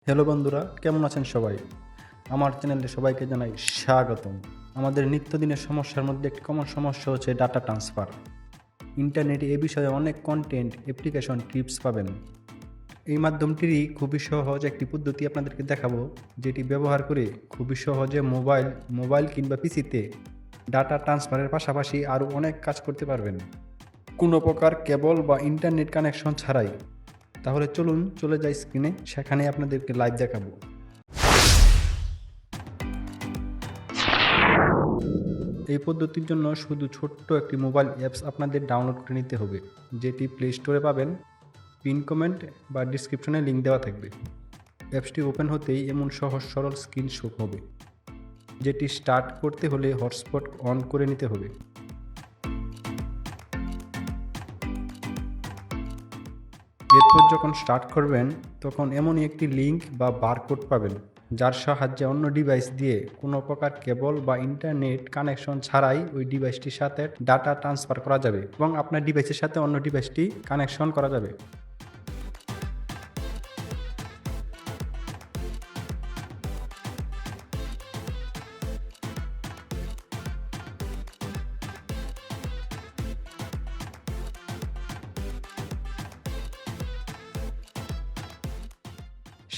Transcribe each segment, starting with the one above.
Hello বন্ধুরা, কেমন আছেন সবাই? আমার চ্যানেলে সবাইকে জানাই স্বাগতম। আমাদের নিত্যদিনের সমস্যার মধ্যে একটি কমন সমস্যা হচ্ছে ডাটা ট্রান্সফার। ইন্টারনেটে এ বিষয়ে অনেক কন্টেন্ট, অ্যাপ্লিকেশন, টিপস পাবেন। এই মাধ্যমটিরই খুবই সহজ একটি পদ্ধতি আপনাদেরকে দেখাবো, যেটি ব্যবহার করে খুবই সহজে মোবাইল কিংবা পিসিতে ডাটা ট্রান্সফারের পাশাপাশি আরও অনেক কাজ করতে পারবেন, কোনো প্রকার কেবল বা ইন্টারনেট কানেকশন ছাড়াই। তাহলে চলুন চলে যাই স্ক্রিনে, সেখানে আপনাদেরকে লাইভ দেখাবো। এই পদ্ধতির জন্য শুধু ছোট্ট একটি মোবাইল অ্যাপস আপনাদের ডাউনলোড করে নিতে হবে, যেটি প্লে স্টোরে পাবেন। পিন কমেন্ট বা ডিসক্রিপশনে লিঙ্ক দেওয়া থাকবে। অ্যাপসটি ওপেন হতেই এমন সহজ সরল স্ক্রিন শো হবে, যেটি স্টার্ট করতে হলে হটস্পট অন করে নিতে হবে। এরপর যখন স্টার্ট করবেন, তখন এমনই একটি লিঙ্ক বা বারকোড পাবেন, যার সাহায্যে অন্য ডিভাইস দিয়ে কোনো প্রকার কেবল বা ইন্টারনেট কানেকশন ছাড়াই ওই ডিভাইসটির সাথে ডাটা ট্রান্সফার করা যাবে এবং আপনার ডিভাইসের সাথে অন্য ডিভাইসটি কানেকশন করা যাবে।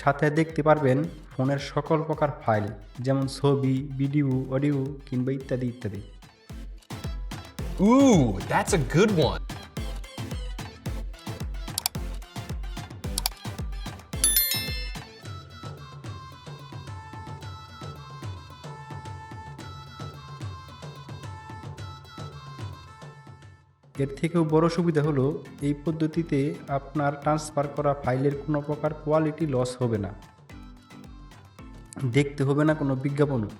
সাথে দেখতে পারবেন ফোনের সকল প্রকার ফাইল, যেমন ছবি, ভিডিও, অডিও কিংবা ইত্যাদি ইত্যাদি। Ooh, that's a good one. এর থেকেও বড় সুবিধা হলো, এই পদ্ধতিতে আপনার ট্রান্সফার করা ফাইলের কোনো প্রকার কোয়ালিটি লস হবে না, দেখতে হবে না কোনো বিজ্ঞাপনও।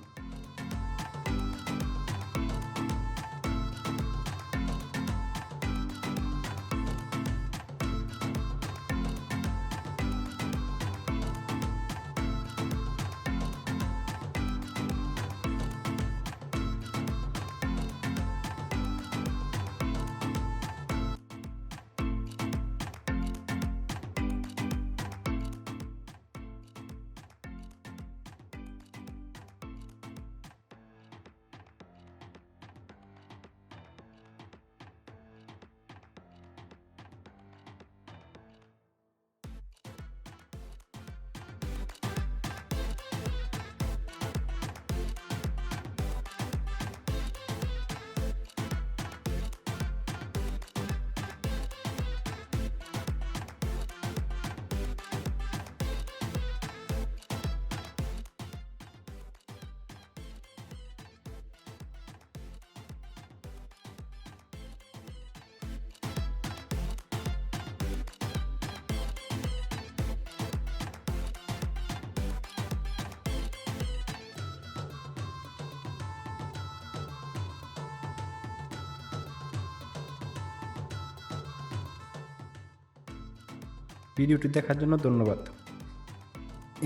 ভিডিওটি দেখার জন্য ধন্যবাদ।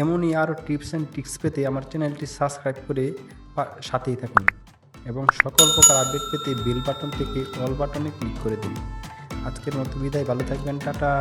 এমনই আরও টিপস অ্যান্ড ট্রিক্স পেতে আমার চ্যানেলটি সাবস্ক্রাইব করে সাথেই থাকুন এবং সকল প্রকার আপডেট পেতে বেল বাটন থেকে অল বাটনে ক্লিক করে দিন। আজকের মতো বিদায়, ভালো থাকবেন, টাটা।